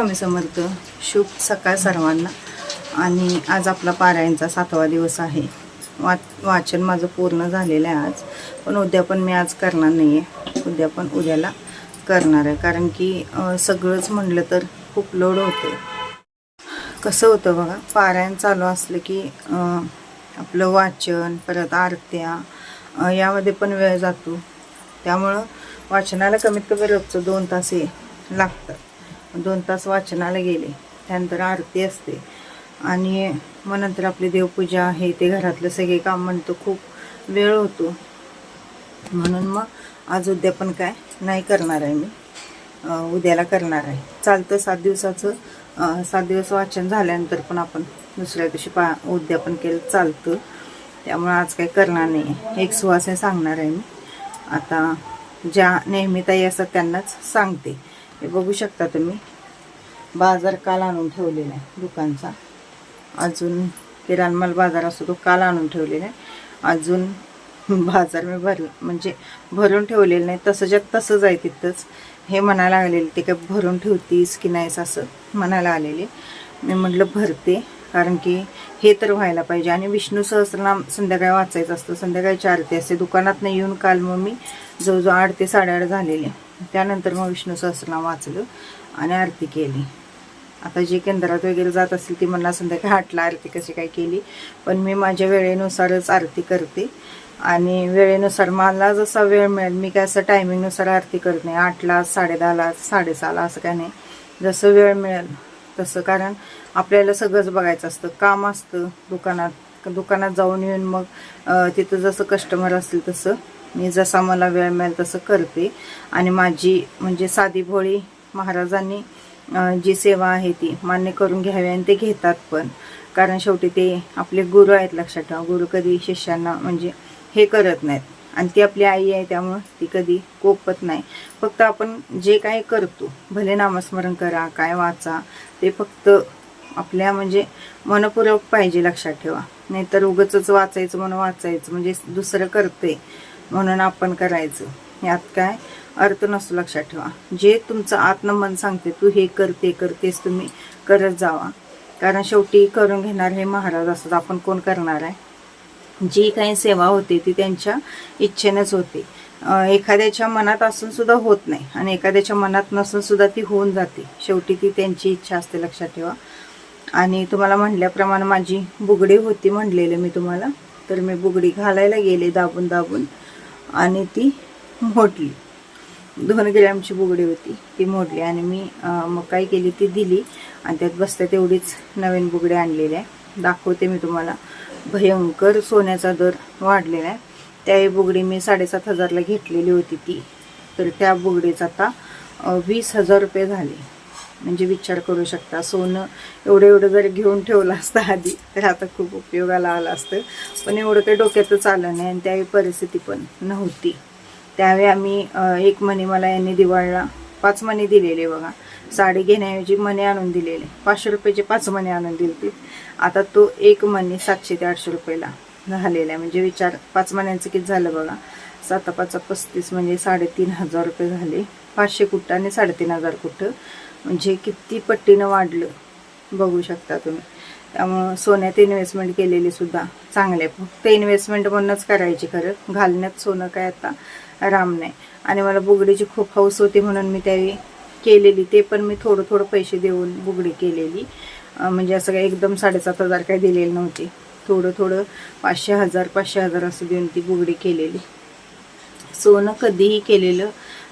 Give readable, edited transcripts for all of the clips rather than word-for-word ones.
स्वामी समर्थ. शुभ सकाळ सर्वांना. आणि आज आपला पारायणचा 7वा दिवस आहे. वाचन माझं पूर्ण झालेलं आहे आज, पण उद्या पण मी आज करणार नाही आहे. उद्या पण उद्याला करणार आहे, कारण की सगळंच म्हटलं तर खूप लोड होतं. कसं होतं बघा, पारायण चालू असलं की आपलं वाचन, परत आरत्या, यामध्ये पण वेळ जातो. त्यामुळं वाचनाला कमीत कमी रोजचं 2 तास लागतात. 2 तास वाचनाला गेले, त्यानंतर आरती असते आणि मग नंतर आपली देवपूजा आहे, ते घरातलं सगळे काम म्हणतो खूप वेळ होतो. म्हणून मग आज उद्या पण काय नाही करणार आहे मी, उद्याला करणार आहे. चालतं 7 दिवसाचं. 7 दिवस वाचन झाल्यानंतर पण आपण दुसऱ्या दिवशी उद्या पण केलं चालतं. त्यामुळे आज काही करणार नाही. एक सुवासिनी सांगणार आहे मी. आता ज्या नेहमीताई असतात त्यांनाच सांगते. हे बघू शकता तुम्ही, बाजार काल आणून ठेवलेला आहे दुकानचा. अजून किराणमाल बाजार असतो तो काल आणून ठेवलेला आहे. अजून बाजार मी भरून ठेवलेलं नाही. तसंच्या तसंच आहे तिथंच. हे म्हणायला लागलेले, ते काय भरून ठेवतीस की नाहीस असं म्हणायला आलेले. मी म्हटलं भरते, कारण की हे तर व्हायला पाहिजे. आणि विष्णू सहस्रनाम संध्याकाळी वाचायचं असतं. संध्याकाळची आरती असते. दुकानात नाही येऊन काल मग मी जवळजवळ 8 ते 8:30 झालेले. त्यानंतर मग विष्णू सहस्रनाम वाचलं आणि आरती केली. आता जे केंद्रात वगैरे जात असेल ती म्हणा संध्याकाळी 8ला आरती कशी काय केली, पण मी माझ्या वेळेनुसारच आरती करते. आणि वेळेनुसार मला जसा वेळ मिळेल, मी काय असं टायमिंगनुसार आरती करत नाही. 8ला, 10:30ला, 6:30ला असं काय नाही, जसं वेळ मिळेल तसं. कारण आपल्याला सगळंच बघायचं असतं, काम असतं दुकानात जाऊन येऊन मग तिथं जसं कस्टमर असतील तसं मी जसा मला वेळ मिळेल तसं करते. आणि माझी साधी भोळी महाराजांनी जी सेवा आहे ती मान्य करून घ्यावी, आणि ते घेतात पण. कारण शेवटी ते आपले गुरु आहेत, लक्षात ठेवा. गुरु कधी शिष्यांना हे करत नाहीत, आणि ती आपली आई आहे, त्यामुळं ती कधी कोपत नाही. फक्त आपण जे काही करतो, भले नामस्मरण करा, काय वाचा, ते फक्त आपल्या मनपूर्वक पाहिजे, लक्षात ठेवा. नाहीतर उगाचच वाचायचं म्हणून वाचायचं, दुसरं करते म्हणून आपण करायचं, यात काय अर्थ नसतो, लक्षात ठेवा. जे तुमचं आत्ममन सांगते तू हे कर, ते कर, तेच तुम्ही करत जावा. कारण शेवटी करून घेणार हे महाराज असतात, आपण कोण करणार आहे. जी काही सेवा होते ती त्यांच्या इच्छेनेच होते. एखाद्याच्या मनात असून सुद्धा होत नाही, आणि एखाद्याच्या मनात नसून सुद्धा ती होऊन जाते. शेवटी ती त्यांची इच्छा असते, लक्षात ठेवा. आणि तुम्हाला म्हटल्याप्रमाणे माझी बुगडी होती म्हटलेलं मी तुम्हाला, तर मी बुगडी घालायला गेले दाबून, आणि ती मोडली. 2 ग्रॅमची बुगडी होती, ती मोडली. आणि मी मग काय केली, ती दिली, आणि त्यात बसत्या तेवढीच नवीन बुगडी आणलेली आहे. दाखवते मी तुम्हाला. भयंकर सोन्याचा दर वाढलेला आहे. त्या बुगडी मी 7,500ला घेतलेली होती ती, तर त्या बुगडीचा आता 20,000 रुपये झाले. विचार करू शकता. सोनं एवढं जर घेऊन ठेवलं असतं आधी, तर आता खूप उपयोगाला आलं असतं. पण एवढं काही डोक्यातच आलं नाही, आणि त्यावेळी परिस्थिती पण नव्हती. त्यावेळी आम्ही 1 मणी मला यांनी दिवाळीला 5 मणी दिलेले बघा. साडी घेण्याऐवजी मणी आणून दिलेले, 500 रुपयाचे 5 मणी आणून दिले. आता तो 1 मणी 700 ते 800 रुपयाला झालेला आहे. विचार, 5 मण्यांचं किती झालं बघा. 7 5 35 3,500 रुपये झाले. 500 कुठं आणि 3,500 कुठं, किती पट्टीनं वाढलं बघू शकता तुम्ही. त्यामुळं सोन्यात इन्व्हेस्टमेंट केलेली सुद्धा चांगले. फक्त इन्व्हेस्टमेंट म्हणूनच करायची, खरं घालण्यात सोनं काय आता राम नाही. आणि मला बुगडीची खूप हौस होती म्हणून मी त्यावेळी केलेली. ते पण मी थोडं पैसे देऊन बुगडी केलेली. असं काय एकदम 7,500 काही दिलेले नव्हते. थोडं 500,000 असं देऊन ती बुगडी केलेली. सोनं कधीही केलेलं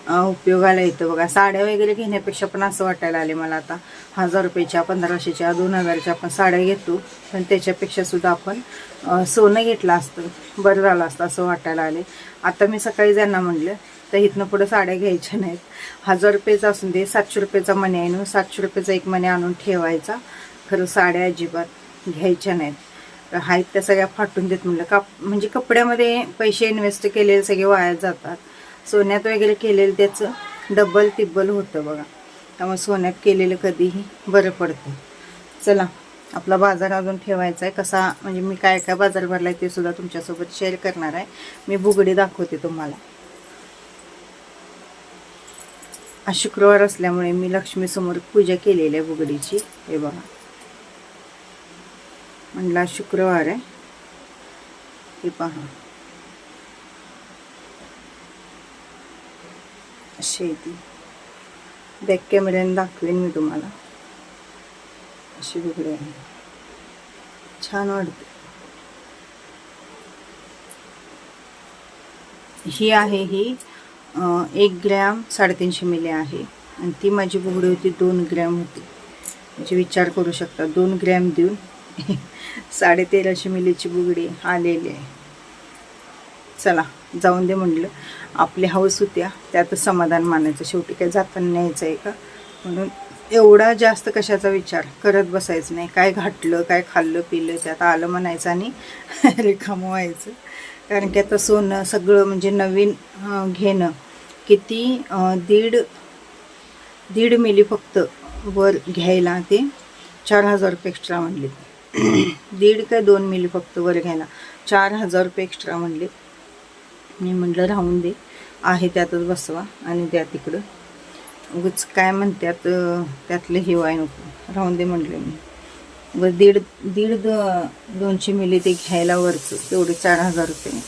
उपयोगाला येतं बघा. साड्या वगैरे घेण्यापेक्षा पण असं वाटायला आले मला आता, 1,000 रुपयाच्या, 1,500च्या, 2,000च्या आपण साड्या घेतो, पण त्याच्यापेक्षा सुद्धा आपण सोनं घेतलं असतं बरं झालं असतं असं वाटायला आले. आता मी सकाळी ज्यांना म्हटलं, तर इथनं पुढं साड्या घ्यायच्या नाहीत. 1,000 रुपयाचा असून दे, 700 रुपयाचा मणी आहे, 700 रुपयाचा 1 मणी आणून ठेवायचा. खरं साड्या अजिबात घ्यायच्या नाहीत. आहेत त्या सगळ्या फाटून देत म्हटलं. कपड्यामध्ये पैसे इन्व्हेस्ट केलेले सगळे वाया जातात. सोन्यात वगैरे केलेलं त्याचं डबल तिब्बल होतं बघा. त्यामुळे सोन्यात केलेलं कधीही बरं पडतं. चला, आपला बाजार अजून ठेवायचा आहे. कसा मी काय काय बाजार भरला आहे ते सुद्धा तुमच्यासोबत शेअर करणार आहे. मी बुगडी दाखवते तुम्हाला. आज शुक्रवार असल्यामुळे मी लक्ष्मीसमोर पूजा केलेली आहे बुगडीची. हे बघा, म्हणला शुक्रवार आहे. हे पहा, अशी ती बॅक कॅमेऱ्याने दाखवेन मी तुम्हाला. अशी बुगडी आहे, छान वाटते. ही आहे ही 1 ग्रॅम 350 मिली आहे आणि ती माझी बुगडी होती 2 ग्रॅम होती. म्हणजे विचार करू शकता, 2 ग्रॅम देऊन 1350 मिलीची बुगडी आलेली आहे. चला जाऊन दे म्हणलं, आपली हौस होत्या त्यातच समाधान मानायचं. शेवटी काय जाताना न्यायचं आहे का, म्हणून एवढा जास्त कशाचा विचार करत बसायचं नाही. काय घातलं, काय खाल्लं पिलं त्यात आलं म्हणायचं आणि रिकामं व्हायचं. कारण की आता सोनं सगळं म्हणजे नवीन घेणं किती, दीड मिली फक्त वर घ्यायला ते 4000 रुपये एक्स्ट्रा म्हणले. 1.5 काय 2 मिली फक्त वर घ्यायला 4000 रुपये एक्स्ट्रा म्हणले. मी म्हटलं राहून दे, आहे त्यातच बसवा आणि द्या तिकडं, उगाच काय म्हणतात त्यातलं हिवाय नको, राहून दे म्हटलं मी. व 200 मिली ते घ्यायला वरचं तेवढे 4000 रुपये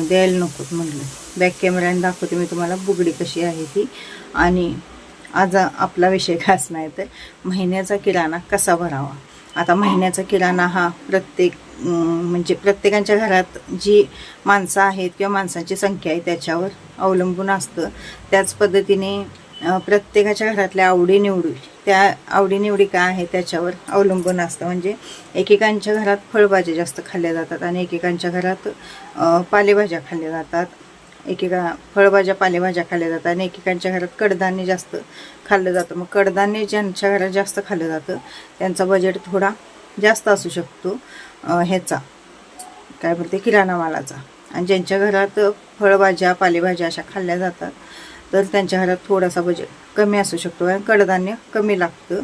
द्यायला नकोत म्हटलं. बॅक कॅमेऱ्याने दाखवते मी तुम्हाला बुगडी कशी आहे ती. आणि आज आपला विषय खास नाही तर महिन्याचा किराणा कसा भरावा. आता महिन्याचा किराणा हा म्हणजे प्रत्येकाच्या घरात जी माणसं आहेत किंवा माणसांची संख्या आहे त्याच्यावर अवलंबून असतं. त्याच पद्धतीने प्रत्येकाच्या घरातल्या आवडीनिवडी, त्या आवडीनिवडी काय आहे त्याच्यावर अवलंबून असतं. म्हणजे एकेकांच्या घरात फळभाज्या जास्त खाल्ल्या जातात आणि एकेकांच्या घरात पालेभाज्या खाल्ल्या जातात. फळभाज्या पालेभाज्या खाल्ल्या जातात आणि एकेकांच्या घरात कडधान्य जास्त खाल्लं जातं. मग कडधान्य ज्यांच्या घरात जास्त खाल्लं जातं त्यांचा बजेट थोडा जास्त असू शकतो ह्याचा, काय बोलते, किराणा मालाचा. आणि ज्यांच्या घरात फळभाज्या पालेभाज्या अशा खाल्ल्या जातात तर त्यांच्या घरात थोडासा बजेट कमी असू शकतो आणि कडधान्य कमी लागतं.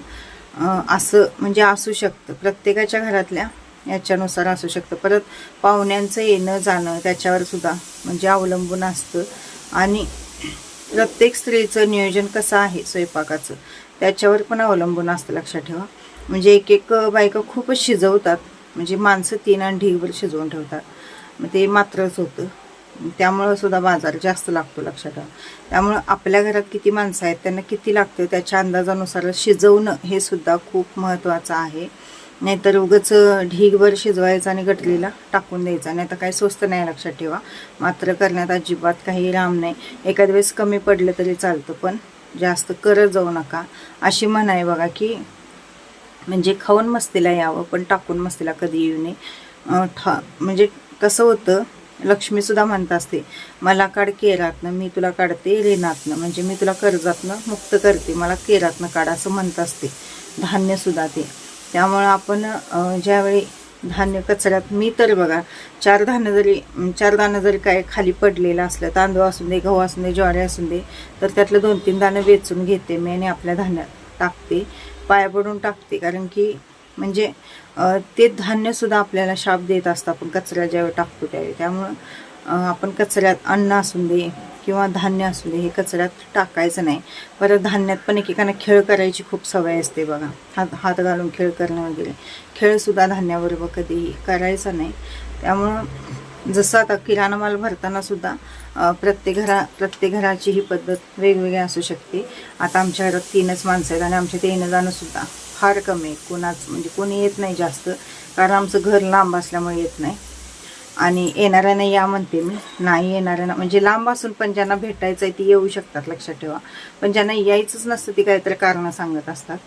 असं म्हणजे असू शकतं, प्रत्येकाच्या घरातल्या याच्यानुसार असू शकतं. परत पाहुण्यांचं येणं जाणं त्याच्यावर सुद्धा म्हणजे अवलंबून असतं. आणि प्रत्येक स्त्रीचं नियोजन कसं आहे स्वयंपाकाचं त्याच्यावर पण अवलंबून असतं, लक्षात ठेवा. म्हणजे एक बायका खूपच शिजवतात, म्हणजे माणसं 3 आणि ढीगभर शिजवून ठेवतात, मग ते मात्रच होतं. त्यामुळं सुद्धा बाजार जास्त लागतो, लक्षात ठेवा. त्यामुळं आपल्या घरात किती माणसं आहेत त्यांना किती लागतं त्याच्या अंदाजानुसार शिजवणं हे सुद्धा खूप महत्त्वाचं आहे. नाहीतर उगाच ढीगभर शिजवायचं आणि गटरीला टाकून द्यायचं. नाही तर काही स्वस्त नाही, लक्षात ठेवा. मात्र करण्यात अजिबात काही राम नाही. एखाद्या वेळेस कमी पडलं तरी चालतं, पण जास्त करत जाऊ नका अशी म्हण आहे बघा. की म्हणजे खाऊन मस्तीला यावं पण टाकून मस्तीला कधी येऊ नये. म्हणजे कसं होतं, लक्ष्मीसुद्धा म्हणत असते, मला काढ केरातनं, मी तुला काढते रेणातनं. म्हणजे मी तुला कर्जातनं मुक्त करते, मला केरातनं काढ असं म्हणत असते. धान्यसुद्धा ते. त्यामुळं आपण ज्यावेळी धान्य कचऱ्यात, मी तर बघा 4 दाणं जरी काय खाली पडलेलं असलं, तांदूळ असून दे, गहू असून दे, ज्वारी असून दे, तर त्यातलं 2-3 दाणं वेचून घेते मी आणि आपल्या धान्यात टाकते, पाया पडून टाकते. कारण की म्हणजे ते धान्यसुद्धा आपल्याला शाप देत असतं आपण कचऱ्यात ज्यावेळी टाकतो त्यावेळी. त्यामुळं आपण कचऱ्यात अन्न असून दे किंवा धान्य असू दे हे कचऱ्यात टाकायचं नाही. परत धान्यात पण एकेकांना खेळ करायची खूप सवय असते बघा, हात घालून खेळ करणं वगैरे. खेळसुद्धा धान्याबरोबर कधीही करायचा नाही. त्यामुळं जसं आता किराणा माल भरताना सुद्धा प्रत्येक घराची ही पद्धत वेगवेगळी असू शकते. आता आमच्या घरात 3च माणसं आहेत आणि आमच्या ते येणं जाणंसुद्धा फार कमी आहे. म्हणजे कोणी येत नाही जास्त, कारण आमचं घर लांब असल्यामुळे येत नाही. आणि येणाऱ्यांना या म्हणते मी, नाही येणाऱ्यांना म्हणजे लांब असून पण ज्यांना भेटायचं आहे ती येऊ शकतात, लक्षात ठेवा. पण ज्यांना यायचंच नसतं ती काहीतरी कारणं सांगत असतात,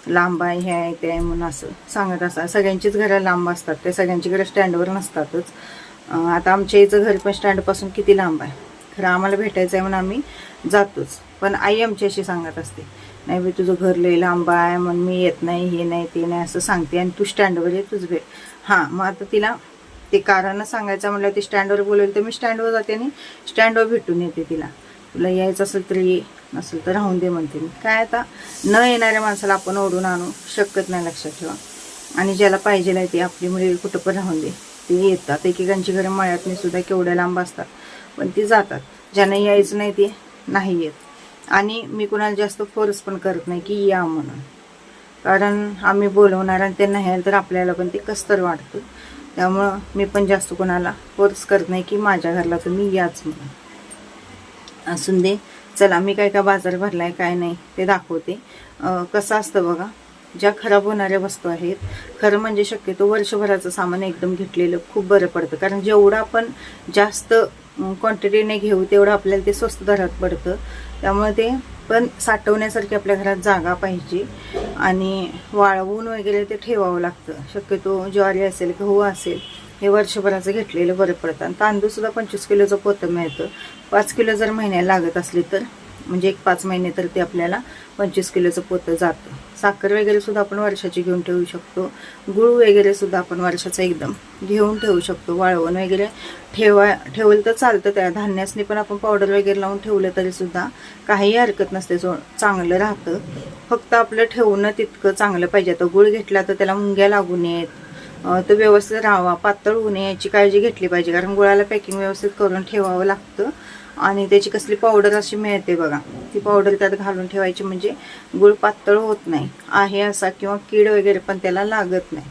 लांब आहे हे आहे ते आहे म्हणून असं सांगत असतात. सगळ्यांचीच घरं लांब असतात, ते सगळ्यांची घरं स्टँडवर नसतातच. आता आमच्या इथं घर पण स्टँडपासून किती लांब आहे, खरं आम्हाला भेटायचं आहे म्हणून आम्ही जातोच. पण आई आमची अशी सांगत असते, नाही बाई तुझं घर लई लांब आहे म्हणून मी येत नाही, हे नाही ते नाही असं सांगते आणि तू स्टँडवर ये, तुझं भेट. हां, मग आता तिला ते कारण सांगायचं म्हटलं, ते स्टँडवर बोलेल तर मी स्टँडवर जाते आणि स्टँडवर भेटून येते तिला. तुला यायचं असेल तर ये, नसेल तर राहून दे म्हणते मी. काय आता न येणाऱ्या माणसाला आपण ओढून आणू शकत नाही, लक्षात ठेवा. आणि ज्याला पाहिजे आहे ते आपली मुली कुठं पण राहून दे, ते येतात. एकेकांची घरं मळ्यातनी सुद्धा केवढ्या लांब असतात पण ती जातात. ज्यांना यायचं नाही ते नाही येत. आणि मी कुणाला जास्त फोर्स पण करत नाही की या म्हणून, कारण आम्ही बोलवणार आणि ते नाही तर आपल्याला पण ते कसतर वाटतं. त्यामुळं मी पण जास्त कुणाला फोर्स करत नाही की माझ्या घरला तुम्ही याच म्हणून. असून दे. चला मी काय काय बाजार भरलाय काय नाही ते दाखवते. कसं असतं बघा, ज्या खराब होणाऱ्या वस्तू आहेत, खरं म्हणजे शक्यतो वर्षभराचं सामान एकदम घेतलेलं खूप बरं पडतं. कारण जेवढं आपण जास्त क्वांटिटीने घेऊ तेवढं आपल्याला ते स्वस्त दरात पडतं. त्यामुळे ते पण साठवण्यासारखी आपल्या घरात जागा पाहिजे आणि वाळवून वगैरे ते ठेवावं लागतं. शक्यतो ज्वारी असेल गहू असेल हे वर्षभराचं घेतलेलं बरं पडतं. आणि तांदूळसुद्धा 25 किलोचं पोतं मिळतं. 5 किलो जर महिन्याला लागत असली तर म्हणजे एक 5 महिने तर ते आपल्याला 25 किलोचं पोतं जातं. साखर वगैरे सुद्धा आपण वर्षाची घेऊन ठेवू शकतो. गूळ वगैरे सुद्धा आपण वर्षाचं एकदम घेऊन ठेवू शकतो. वाळवण वगैरे ठेवलं तर चालतं. त्या धान्यासनी पण आपण पावडर वगैरे लावून ठेवलं तरी सुद्धा काही हरकत नसते, चांगलं राहतं. फक्त आपलं ठेवणं तितकं चांगलं पाहिजे. आता गूळ घेतला तर त्याला मुंग्या लागू नयेत, तो व्यवस्थित राहावा, पातळ होऊ नये याची काळजी घेतली पाहिजे. कारण गुळाला पॅकिंग व्यवस्थित करून ठेवावं लागतं. आणि त्याची कसली पावडर अशी मिळते बघा, ती पावडर त्यात घालून ठेवायची म्हणजे गुळ पातळ होत नाही आहे असा, किंवा कीड वगैरे पण त्याला लागत नाही.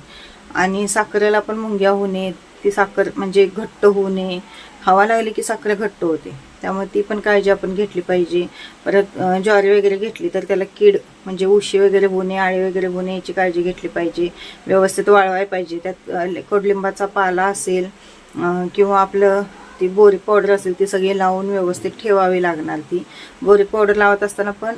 आणि साखरेला पण मुंग्या होऊ नये, ती साखर म्हणजे घट्ट होऊ नये. हवा लागली की साखर घट्ट होते, त्यामुळे ती पण काळजी आपण घेतली पाहिजे. परत ज्वारी वगैरे घेतली तर त्याला कीड म्हणजे उशी वगैरे होऊ नये, आळी वगैरे होऊ नये याची काळजी घेतली पाहिजे. व्यवस्थित वाळवायला पाहिजे. त्यात कडुलिंबाचा पाला असेल किंवा आपलं ती बोरी पावडर असेल ती सगळी लावून व्यवस्थित ठेवावी लागणार. ती बोरी पावडर लावत असताना पण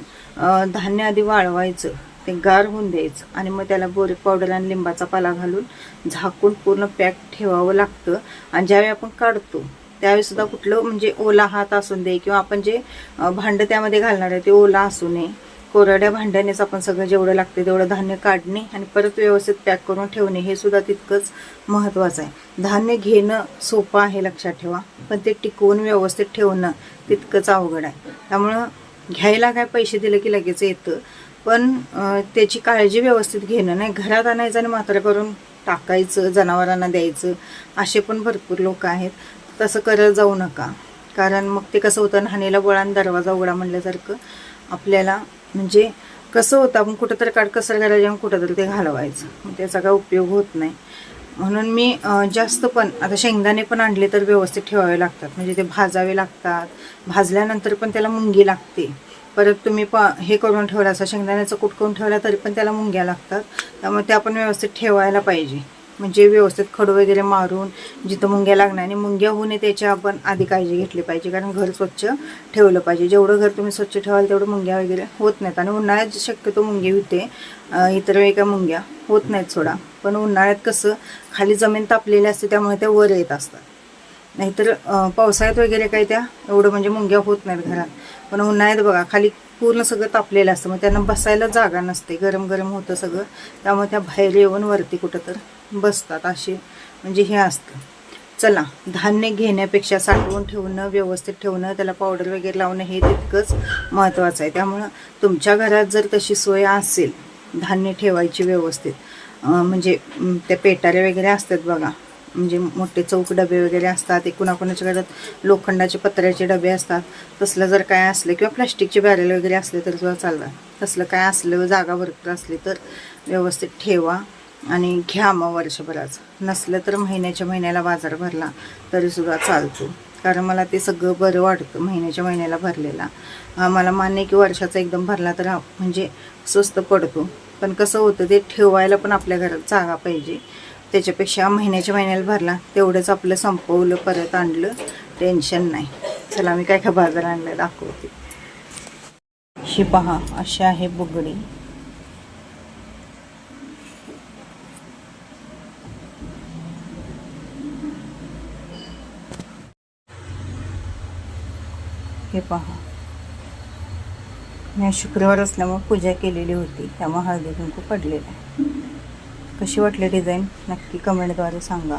धान्य आधी वाळवायचं, ते गार होऊन द्यायचं आणि मग त्याला बोरी पावडर आणि लिंबाचा पाला घालून झाकून पूर्ण पॅक ठेवावं लागतं. आणि ज्यावेळी आपण काढतो त्यावेळी सुद्धा कुठलं म्हणजे ओला हात असून दे किंवा आपण जे भांडं त्यामध्ये घालणार आहे ते ओला असू नये. कोरड्या भांड्यानेच आपण सगळं जेवढं लागते तेवढं धान्य काढणे आणि परत व्यवस्थित पॅक करून ठेवणे हे सुद्धा तितकंच महत्त्वाचं आहे. धान्य घेणं सोपं आहे लक्षात ठेवा, पण ते टिकवून व्यवस्थित ठेवणं तितकंच अवघड आहे. त्यामुळं घ्यायला काय पैसे दिले की लगेच येतं, पण त्याची काळजी व्यवस्थित घेणं नाही. घरात आणायचं आणि मात्र करून टाकायचं, जनावरांना द्यायचं, असे पण भरपूर लोक आहेत. तसं करत जाऊ नका, कारण मग ते कसं होतं, न्हाणीला बोळान दरवाजा उघडा म्हणल्यासारखं आपल्याला म्हणजे कसं होतं, आपण कुठं तर काटकसर करायला जाऊन कुठं तरी ते घालवायचं, मग त्याचा काय उपयोग होत नाही. म्हणून मी जास्त पण आता शेंगदाणे पण आणले तर व्यवस्थित ठेवावे लागतात, म्हणजे ते भाजावे लागतात. भाजल्यानंतर पण त्याला मुंगी लागते. परत तुम्ही हे करून ठेवला असं शेंगदाण्याचं कूट करून ठेवला तरी पण त्याला मुंग्या लागतात. त्यामुळे ते आपण व्यवस्थित ठेवायला पाहिजे, म्हणजे व्यवस्थित खडू वगैरे मारून जिथं मुंग्या लागणार आणि मुंग्या होऊ नये त्याची आपण आधी काळजी घेतली पाहिजे. कारण घर स्वच्छ ठेवलं पाहिजे. जेवढं घर तुम्ही स्वच्छ ठेवाल तेवढं मुंग्या वगैरे होत नाहीत. आणि उन्हाळ्यात शक्यतो मुंगी होते, इतर वेळी काय मुंग्या होत नाहीत सोडा. पण उन्हाळ्यात कसं खाली जमीन तापलेली असते त्यामुळे त्या वर येत असतात. नाहीतर पावसाळ्यात वगैरे काही त्या एवढं म्हणजे मुंग्या होत नाहीत घरात. पण उन्हाळ्यात बघा खाली पूर्ण सगळं तापलेलं असतं, मग त्यांना बसायला जागा नसते, गरम गरम होतं सगळं. त्यामुळे त्या बाहेर येऊन वरती कुठं तर बसतात, असे म्हणजे हे असतं. चला, धान्य घेण्यापेक्षा साठवून ठेवणं, व्यवस्थित ठेवणं, त्याला पावडर वगैरे लावणं हे तितकंच महत्त्वाचं आहे. त्यामुळं तुमच्या घरात जर तशी सोय असेल धान्य ठेवायची व्यवस्थित, म्हणजे त्या पेटारे वगैरे असतात बघा, म्हणजे मोठे चौक डबे वगैरे असतात, ते कुणाकुणाच्या घरात लोखंडाचे पत्र्याचे डबे असतात. तसलं जर काय असलं किंवा प्लास्टिकचे बॅरेल वगैरे असले तर सुद्धा चालतं. तसलं काय असलं, जागा भरपूर असली तर व्यवस्थित ठेवा आणि घ्या. मग वर्षभराचं नसलं तर महिन्याला बाजार भरला तरीसुद्धा चालतो. कारण मला ते सगळं बरं वाटतं महिन्याच्या महिन्याला भरलेला. मला मान्य की वर्षाचा एकदम भरला तर म्हणजे स्वस्त पडतो, पण कसं होतं ते ठेवायला पण आपल्या घरात जागा पाहिजे. त्याच्यापेक्षा महिन्याच्या महिन्याला भरला तेवढंच आपलं संपवलं, परत आणलं, टेन्शन नाही. चला मी काय बाजार आणलं दाखवते. ही पहा, अशी आहे बुगडी. हे पहा, मी शुक्रवार असल्यामुळे पूजा केलेली होती, त्यामुळे हळदी कुंकू पडलेलं आहे. कशी वाटली डिझाईन नक्की कमेंटद्वारे सांगा.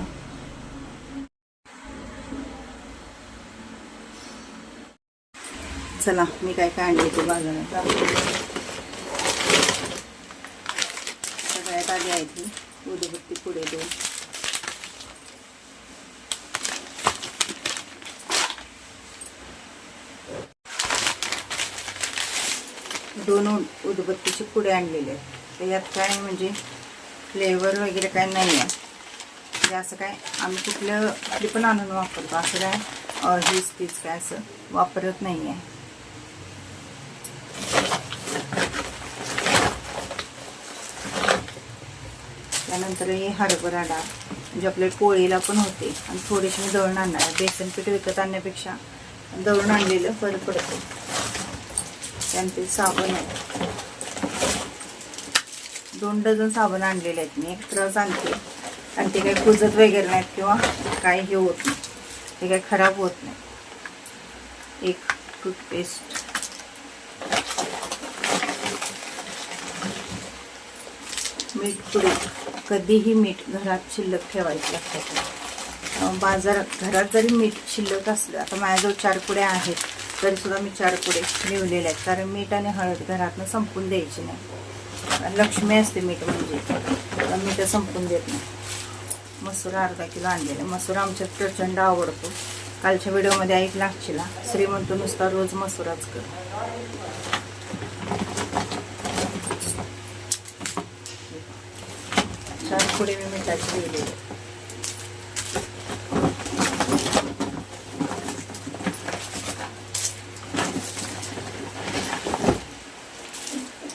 चला मी काय काय आणले ते बाजारात. सगळ्यात आधी आहे ती उदबत्ती पुढे 2. 2 उदबत्तीचे पुडे आणलेले आहेत. तर यात काय म्हणजे फ्लेवर वगैरे काय नाही आहे. म्हणजे असं काय आम्ही कुठली पण आणून वापरतो, असं काय हीच तीच काय असं वापरत नाही आहे. त्यानंतर हे हरभरा डाळ म्हणजे आपल्या पोळीला पण होते आणि थोडीशी मी दळून आणणार आहे. बेसन पीठ विकत आणण्यापेक्षा दळून आणलेलं बरं पडतं. त्यानंतर साबण आहे, 2 डझन साबण आणलेले आहेत मी. एक्स्ट्राच आणते आणि ते काही कुजत वगैरे नाहीत किंवा काही हे होत नाही, ते काही खराब होत नाही. एक टूथपेस्ट, मीठ पुडी. कधीही मीठ घरात शिल्लक ठेवायचं लक्षात. घरात जरी मीठ शिल्लक असलं, आता माझ्याजवळ 4 पुड्या आहेत तरी सुद्धा मी 4 पुडे लिवलेले आहेत, कारण मीठ आणि हळद घरातनं संपून द्यायची नाही. लक्ष्मी असते मीठ म्हणजे, मीठ संपून देत नाही. मसूर अर्धा किलो आणलेला. मसूर आमच्यात प्रचंड आवडतो. कालच्या व्हिडिओमध्ये ऐकला असशीला, श्रीमंत नुसता रोज मसुराच कर. चार पुढे मी मिठाची लिहिलेली.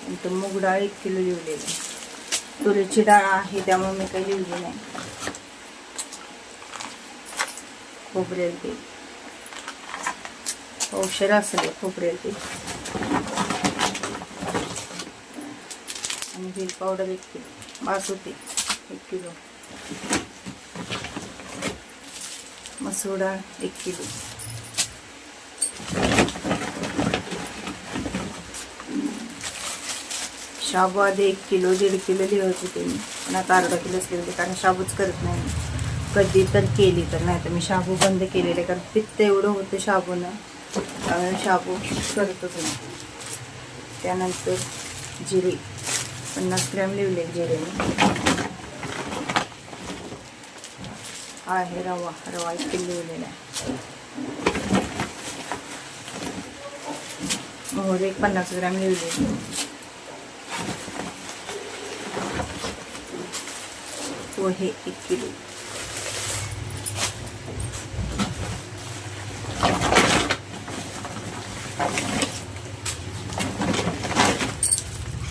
नंतर मूग डाळ 1 किलो लिहिलेली. तुरीची डाळ आहे त्यामुळे मी काही लिहिली नाही. खोबरेल तेल, औषध असेल खोबरेल तेल. आणि wheel powder 1 kilo, Basuti 1 kilo, मसूर डाळ 1 किलो, शाबू आधी 1 किलो 1.5 किलो लिहत होते मी, पण आता अर्धा किलोच लिहिले, कारण शाबूच करत नाही मी. कधी तर केली तर, नाही तर मी शाबू बंद केलेले, कारण पित्त एवढं होतं शाबूनं, शाबू करतच नाही. त्यानंतर जिरे 50 ग्रॅम लिवले जिरे मी. हा आहे रवा 1 किलो लिहिलेला आहे. मोहरी 50 ग्रॅम लिवलेली. पोहे 1 किलो.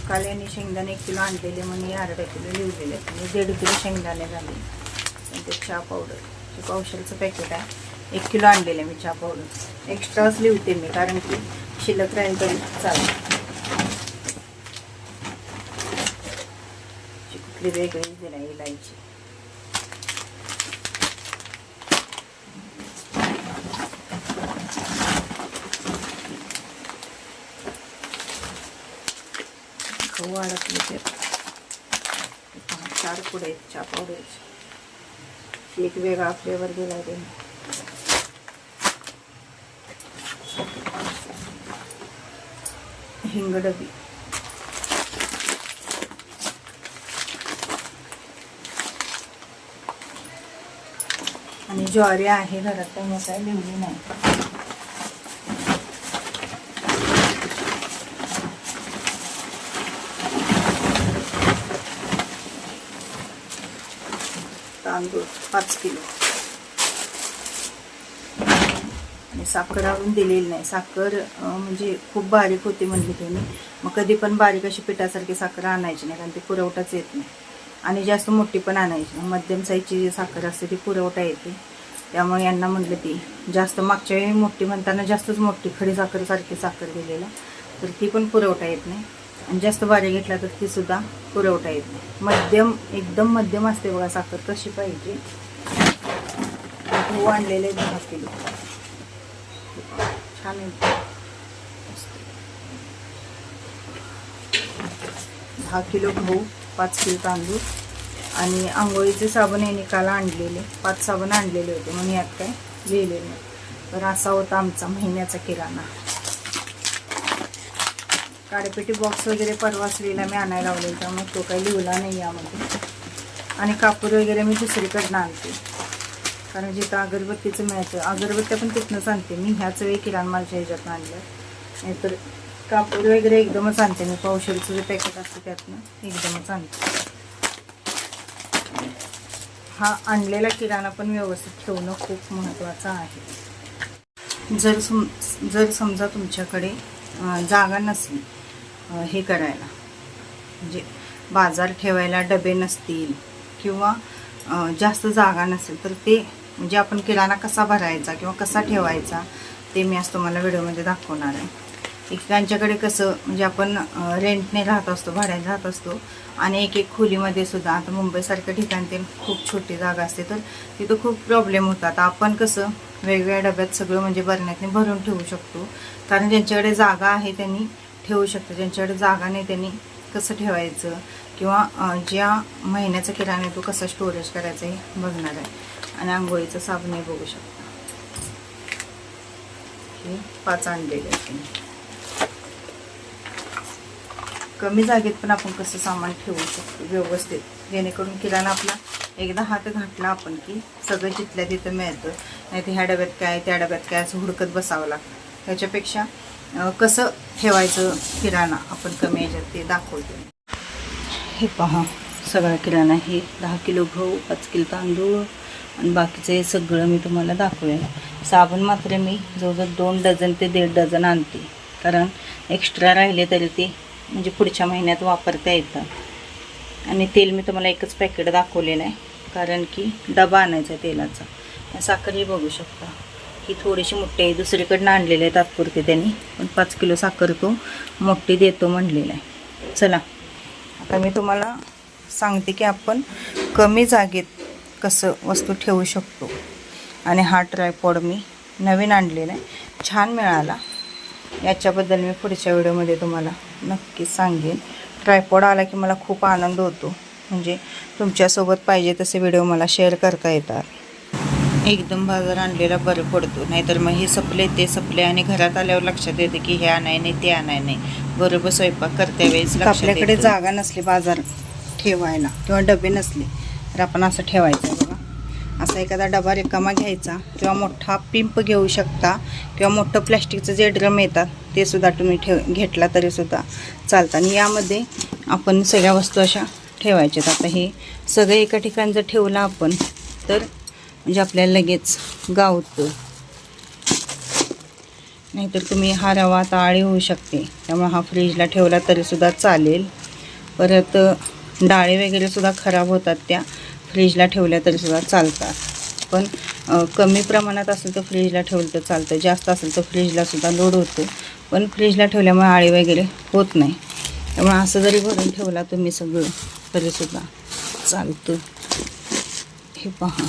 काल यांनी शेंगदाणे 1 किलो आणलेले म्हणून अर्धा किलो लिवलेले आहेत. म्हणजे 1.5 किलो शेंगदाणे झाले. ते चहा पावडर, ते पावशेरचं पॅकेट आहे, 1 किलो आणलेलं मी चहा पावडर. एक्स्ट्राच लिवते मी, कारण की शिल्लक राहील तरी चालेल. कुठली वेगळी दिला इलायची. गहू अडकले ते 4 पुढे आहेत चहा पावडरचे. एक वेगळा फ्लेवर दिला आहे. हिंग डबी, आणि ज्वारी आहे घरात त्यामुळे काय लिहिली नाही. तांदूळ 5 किलो. आणि साखर आणून दिलेली नाही. साखर म्हणजे खूप बारीक होती म्हणली त्यांनी, मग कधी पण बारीक अशी पिठासारखी साखर आणायची नाही, कारण ती पुरवठाच येत नाही. आणि जास्त मोठी पण आणायची नाही. मध्यम साईजची जी साखर असते ती पुरवठा येते. त्यामुळे यांना म्हटलं ती जास्त, मागच्या वेळी मोठी म्हणताना जास्तच मोठी खडी साखरेसारखी साखर दिलेला, तर ती पण पुरवठा येत नाही. आणि जास्त बारीक घेतला तर ती सुद्धा पुरवठा येत नाही. मध्यम, एकदम मध्यम असते बघा साखर, तशी पाहिजे. गहू आणलेले 10 किलो. छान आहे. 10 किलो गहू, 5 किलो तांदूळ. आणि आंघोळीचे साबण यांनी काल आणलेले 5 साबण आणलेले होते, म्हणून यात काय लिहिलेले नाही. तर असा होता आमचा महिन्याचा किराणा. काडेपेटी बॉक्स वगैरे परवाच लिहिला मी आणायला लावले, त्यामुळे तो काही लिहिला नाही यामध्ये. आणि कापूर वगैरे मी दुसरीकडनं आणते, कारण जिथं अगरबत्तीचं मिळतं, अगरबत्त्या पण तिथनंच आणते मी. ह्याच वेळी किराणा मालच्या ह्याच्यातून आणलं, नाहीतर कापड वगैरे एकदमच आणते मी, पावशेरचं जे पॅकेट असतं त्यातनं एकदमच आणते. हा आणलेला किराणा पण व्यवस्थित ठेवणं खूप महत्त्वाचं आहे. जर समजा तुमच्याकडे जागा नसली हे करायला, म्हणजे बाजार ठेवायला डबे नसतील किंवा जास्त जागा नसेल, तर ते म्हणजे आपण किराणा कसा भरायचा किंवा कसा ठेवायचा ते मी आज तुम्हाला व्हिडिओमध्ये दाखवणार आहे. एकेकांच्याकडे कसं म्हणजे आपण रेंटने राहत असतो, भाड्याने राहत असतो आणि एक खोलीमध्ये सुद्धा, आता मुंबईसारख्या ठिकाणी ते खूप छोटी जागा असते तर तिथं खूप प्रॉब्लेम होतात. आपण कसं वेगवेगळ्या डब्यात सगळं म्हणजे बरण्यातने भरून ठेवू शकतो, कारण ज्यांच्याकडे जागा आहे त्यांनी ठेवू शकतो, ज्यांच्याकडे जागा नाही त्यांनी कसं ठेवायचं किंवा ज्या महिन्याचा किराणा तो कसं स्टोरेज करायचं हे बघणार आहे. आणि आंघोळीचं साबण हे बघू शकता, हे 5 आणलेले आहेत. कमी जागेत पण आपण कसं सामान ठेवू शकतो व्यवस्थित, जेणेकरून किराणा आपला एकदा हात घातला आपण की सगळं जिथल्या तिथं मिळतं. नाही तर ह्या डब्यात काय त्या डब्यात काय असं हुडकत बसावं लागतं. त्याच्यापेक्षा कसं ठेवायचं किराणा आपण कमी ह्याच्यात ते दाखवतो. हे पहा सगळा किराणा, हे 10 किलो गहू, 5 किलो तांदूळ आणि बाकीचं हे सगळं मी तुम्हाला दाखवेन. साबण मात्र मी जवळजवळ 2 डझन ते 1.5 डझन आणते, कारण एक्स्ट्रा राहिले तरी ते म्हणजे पुढच्या महिन्यात वापरता येतं. आणि तेल मी तुम्हाला एकच पॅकेट दाखवलेलं आहे, कारण की डबा आणायचा आहे तेलाचा. साखरही बघू शकता, ही थोडीशी मोठी आहे, दुसरीकडनं आणलेली आहे तात्पुरते त्यांनी, पण 5 किलो साखर तो मोठी देतो म्हणलेला आहे. चला आता मी तुम्हाला सांगते की आपण कमी जागेत कसं वस्तू ठेवू शकतो. आणि हा ट्रायपॉड मी नवीन आणलेला आहे, छान मिळाला. याच्याबद्दल मी पुढच्या व्हिडिओमध्ये तुम्हाला नक्की सांगेन. ट्रायपॉड आला की मला खूप आनंद होतो, म्हणजे तुमच्यासोबत पाहिजे तसे व्हिडिओ मला शेअर करता येतात. एकदम बाजार आणलेला बरं पडतो, नाहीतर मग हे सपले ते सपले आणि घरात आल्यावर लक्षात येते की हे आणाय नाही ते आणाय नाही. बरोबर स्वयंपाक करत्या वेळेस आपल्याकडे जागा नसली बाजार ठेवायला किंवा डबे नसले तर आपण असं ठेवायचं. बघा असा एखादा डबा रिकामा घ्यायचा किंवा मोठा पिंप घेऊ शकता किंवा मोठं प्लॅस्टिकचं जे ड्रम येतात ते सुद्धा तुम्ही घेतला तरी सुद्धा चालतं. आणि यामध्ये आपण सगळ्या वस्तू अशा ठेवायच्यात. आता हे सगळं एका ठिकाणी जर ठेवलं आपण तर म्हणजे आपल्याला लगेच गावतं, नाहीतर तुम्ही हा रवा ताळी होऊ शकते, त्यामुळे हा फ्रीजला ठेवला तरीसुद्धा चालेल. परत डाळी वगैरे सुद्धा खराब होतात, त्या फ्रीजला ठेवल्या तरीसुद्धा चालतात. पण कमी प्रमाणात असेल तर फ्रीजला ठेवलं तर चालतं, जास्त असेल तर फ्रीजलासुद्धा लोड होतो. पण फ्रीजला ठेवल्यामुळे आळी वगैरे होत नाही, त्यामुळे असं जरी भरून ठेवला तुम्ही सगळं तरीसुद्धा चालतं. हे पहा,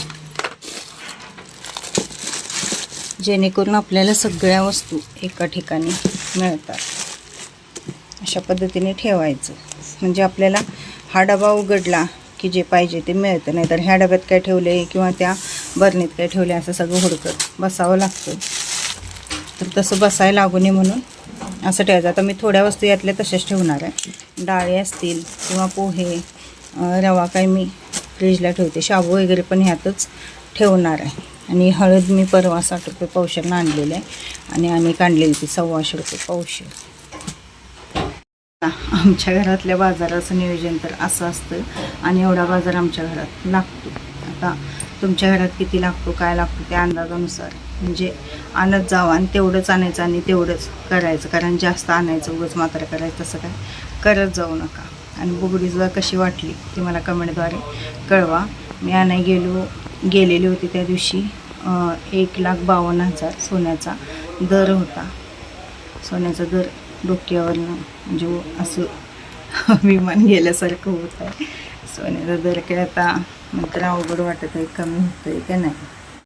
जेणेकरून आपल्याला सगळ्या वस्तू एका ठिकाणी मिळतात. अशा पद्धतीने ठेवायचं, म्हणजे आपल्याला हा डबा उघडला की जे पाहिजे ते मिळतं. नाहीतर ह्या डब्यात काय ठेवले किंवा त्या बरणीत काय ठेवले असं सगळं हुडकत बसावं लागतं. तर तसं बसायला लागू नये म्हणून असं ठेवायचं. आता मी थोड्या वस्तू यातल्या तशाच ठेवणार आहे. डाळी असतील किंवा पोहे, रवा काय मी फ्रीजला ठेवते, शाबू वगैरे पण ह्यातच ठेवणार आहे. आणि हळद मी परवा 60 रुपये पावशेरनं आणलेलं आहे आणि अनेक आणलेली ती 125 रुपये पावशेर. आमच्या घरातल्या बाजाराचं नियोजन तर असं असतं आणि एवढा बाजार आमच्या घरात लागतो. आता तुमच्या घरात किती लागतो काय लागतो त्या अंदाजानुसार म्हणजे आणत जावं आणि तेवढंच आणायचं आणि तेवढंच करायचं, कारण जास्त आणायचं उगाच मात्र करायचं तसं काय करत जाऊ नका. आणि बुगडीसुद्धा कशी वाटली ते मला कमेंटद्वारे कळवा. मी गेलेली होती त्या दिवशी. 1,52,000 सोन्याचा दर होता. सोन्याचा दर डोक्यावरनं म्हणजे असं विमान गेल्यासारखं होत आहे. सोन्याचा दर काय आता नंतर अवघड वाटत आहे, कमी होतं आहे का नाही.